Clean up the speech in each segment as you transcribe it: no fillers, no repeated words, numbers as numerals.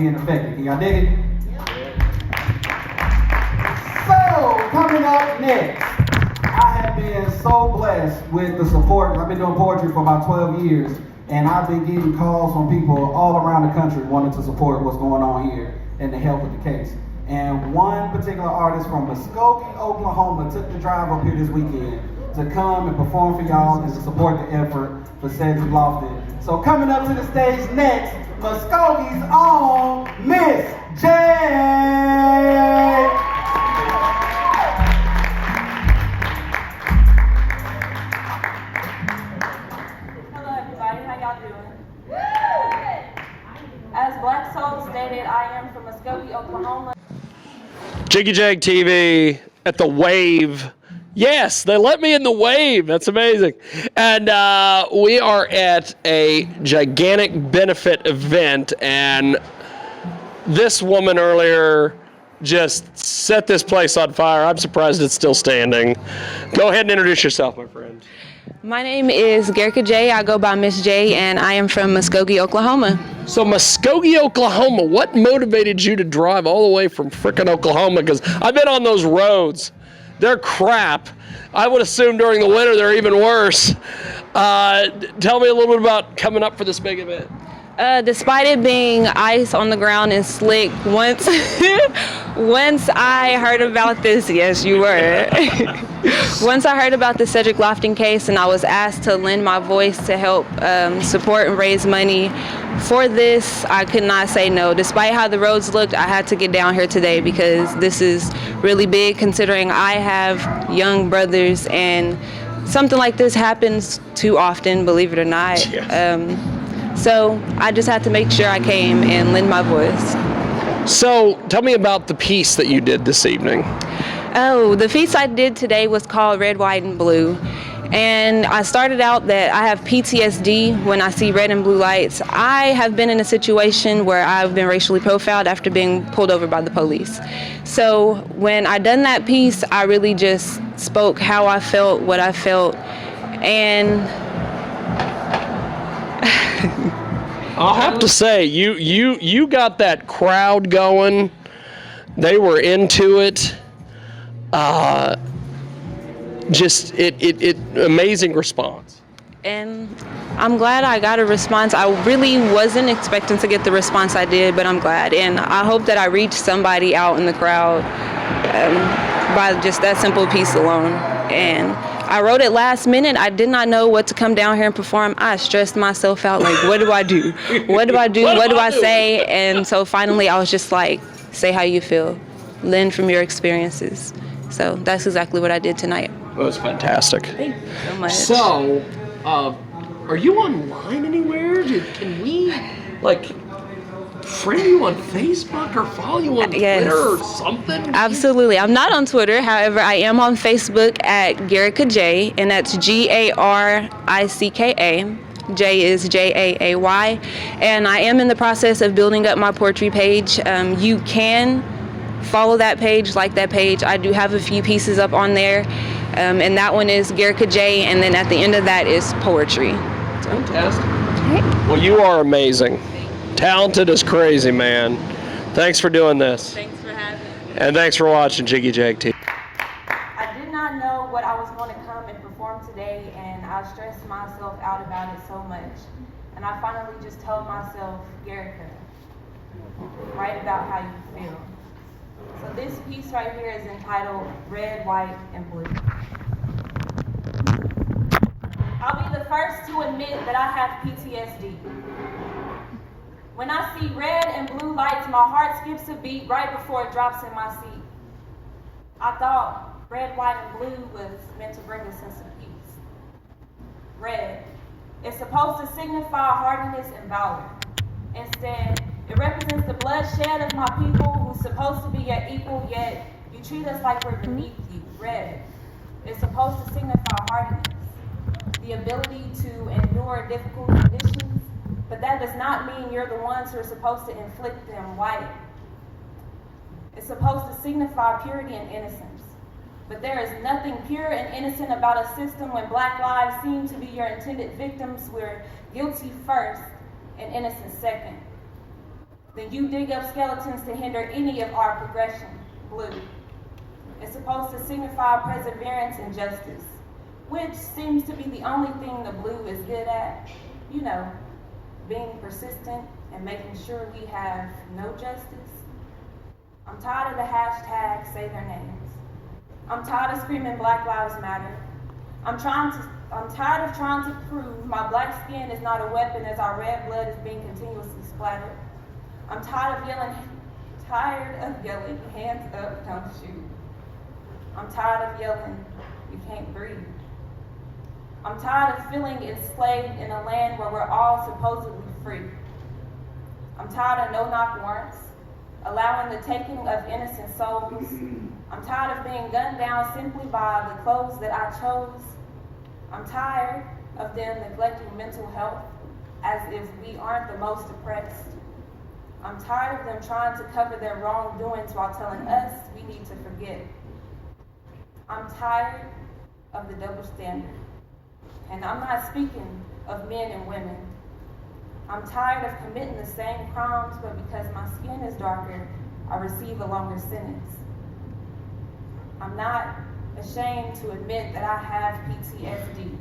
being effective. Can y'all dig it? So, coming up next, I have been so blessed with the support. I've been doing poetry for about 12 years, and I've been getting calls from people all around the country wanting to support what's going on here and the help with the case. And one particular artist from Muskogee, Oklahoma took the drive up here this weekend to come and perform for y'all and to support the effort for Cedric Lofton. So coming up to the stage next, Muskogee's own Miss J. Hello everybody, how y'all doing? As Black Soul stated, I am from Muskogee, Oklahoma. JAG TV at the Wave. Yes, they let me in the Wave. That's amazing. And we are at a gigantic benefit event, and this woman earlier just set this place on fire. I'm surprised it's still standing. Go ahead and introduce yourself, my friend. My name is Garrica J. I go by Miss J, and I am from Muskogee, Oklahoma. So Muskogee, Oklahoma, what motivated you to drive all the way from frickin' Oklahoma? Because I've been on those roads. They're crap. I would assume during the winter they're even worse. Tell me a little bit about coming up for this big event. Despite it being ice on the ground and slick, once I heard about this, yes, you were. Once I heard about the Cedric Lofton case and I was asked to lend my voice to help support and raise money for this, I could not say no. Despite how the roads looked, I had to get down here today because this is really big considering I have young brothers and something like this happens too often, believe it or not. Yes. So I just had to make sure I came and lend my voice. So tell me about the piece that you did this evening. Oh, the piece I did today was called Red, White, and Blue. And I started out that I have PTSD when I see red and blue lights. I have been in a situation where I've been racially profiled after being pulled over by the police. So when I done that piece, I really just spoke how I felt, what I felt, and I'll have to say, you got that crowd going. They were into it. Just amazing response. And I'm glad I got a response. I really wasn't expecting to get the response I did, but I'm glad. And I hope that I reached somebody out in the crowd by just that simple piece alone. And I wrote it last minute. I did not know what to come down here and perform. I stressed myself out, like, what do I do? What do I do? What do I say? And so finally I was just like, say how you feel. Lend from your experiences. So that's exactly what I did tonight. It was fantastic. Thank you so much. So, are you online anywhere? Can we, friend you on Facebook or follow you on Twitter or something? Absolutely. I'm not on Twitter. However, I am on Facebook at Garrica J, and that's Garicka. J is Jaay. And I am in the process of building up my poetry page. You can follow that page, like that page. I do have a few pieces up on there. And that one is Garrica J, and then at the end of that is poetry. Fantastic. Well, you are amazing. Talented as crazy, man. Thanks for doing this. Thanks for having me. And thanks for watching Jiggy Jag TV. I did not know what I was going to come and perform today, and I stressed myself out about it so much. And I finally just told myself, Garrica, write about how you feel. So this piece right here is entitled Red, White, and Blue. I'll be the first to admit that I have PTSD. When I see red and blue lights, my heart skips a beat right before it drops in my seat. I thought red, white, and blue was meant to bring a sense of peace. Red, it's supposed to signify hardiness and valor. Instead, it represents the bloodshed of my people who's supposed to be your equal, yet you treat us like we're beneath you. Red, it's supposed to signify hardiness, the ability to endure difficult conditions, but that does not mean you're the ones who are supposed to inflict them. White, it's supposed to signify purity and innocence, but there is nothing pure and innocent about a system when Black lives seem to be your intended victims. We're guilty first and innocent second. Then you dig up skeletons to hinder any of our progression. Blue. It's supposed to signify perseverance and justice, which seems to be the only thing the blue is good at. You know, being persistent and making sure we have no justice. I'm tired of the hashtag say their names. I'm tired of screaming Black Lives Matter. I'm tired of trying to prove my black skin is not a weapon as our red blood is being continuously splattered. I'm tired of yelling, hands up, don't shoot. I'm tired of yelling, you can't breathe. I'm tired of feeling enslaved in a land where we're all supposedly free. I'm tired of no-knock warrants, allowing the taking of innocent souls. I'm tired of being gunned down simply by the clothes that I chose. I'm tired of them neglecting mental health as if we aren't the most oppressed. I'm tired of them trying to cover their wrongdoings while telling us we need to forget. I'm tired of the double standard. And I'm not speaking of men and women. I'm tired of committing the same crimes, but because my skin is darker, I receive a longer sentence. I'm not ashamed to admit that I have PTSD.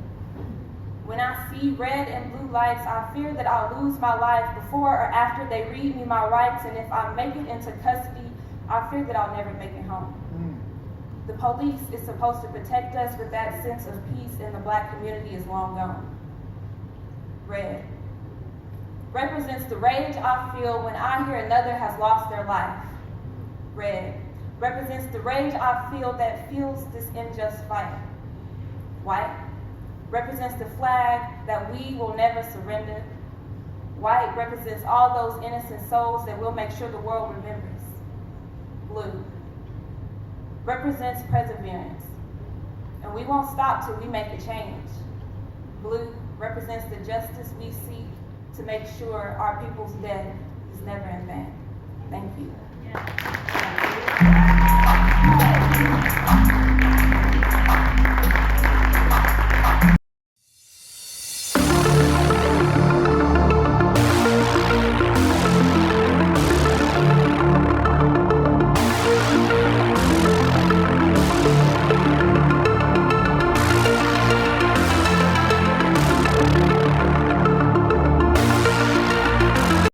When I see red and blue lights, I fear that I'll lose my life before or after they read me my rights, and if I make it into custody, I fear that I'll never make it home. The police is supposed to protect us, but that sense of peace in the black community is long gone. Red represents the rage I feel when I hear another has lost their life. Red represents the rage I feel that fuels this unjust fight. White represents the flag that we will never surrender. White represents all those innocent souls that we'll make sure the world remembers. Blue represents perseverance, and we won't stop till we make a change. Blue represents the justice we seek to make sure our people's death is never in vain. Thank you.